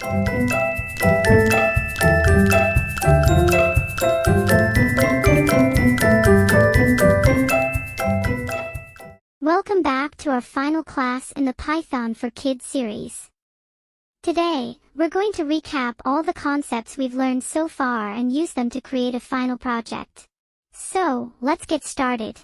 Welcome back to our final class in the Python for Kids series. Today, we're going to recap all the concepts we've learned so far and use them to create a final project. So, let's get started.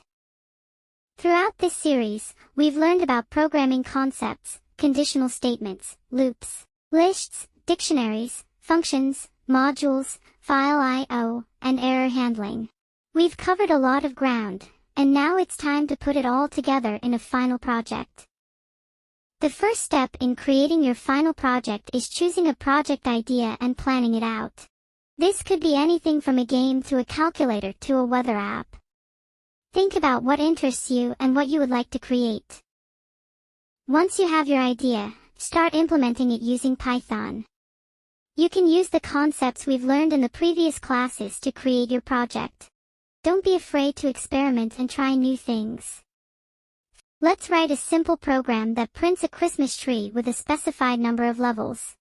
Throughout this series, we've learned about programming concepts, conditional statements, loops, lists, dictionaries, functions, modules, file I/O, and error handling. We've covered a lot of ground, and now it's time to put it all together in a final project. The first step in creating your final project is choosing a project idea and planning it out. This could be anything from a game to a calculator to a weather app. Think about what interests you and what you would like to create. Once you have your idea, start implementing it using Python. You can use the concepts we've learned in the previous classes to create your project. Don't be afraid to experiment and try new things. Let's write a simple program that prints a Christmas tree with a specified number of levels.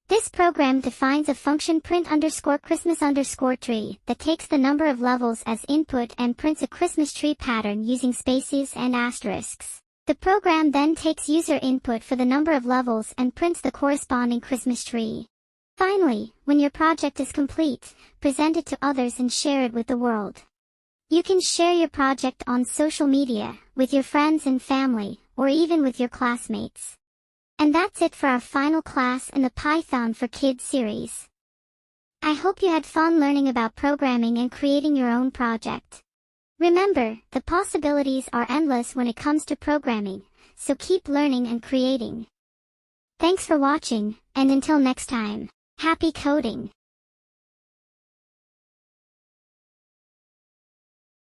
This program defines a function print_Christmas_tree that takes the number of levels as input and prints a Christmas tree pattern using spaces and asterisks. The program then takes user input for the number of levels and prints the corresponding Christmas tree. Finally, when your project is complete, present it to others and share it with the world. You can share your project on social media, with your friends and family, or even with your classmates. And that's it for our final class in the Python for Kids series. I hope you had fun learning about programming and creating your own project. Remember, the possibilities are endless when it comes to programming, so keep learning and creating. Thanks for watching, and until next time. Happy coding!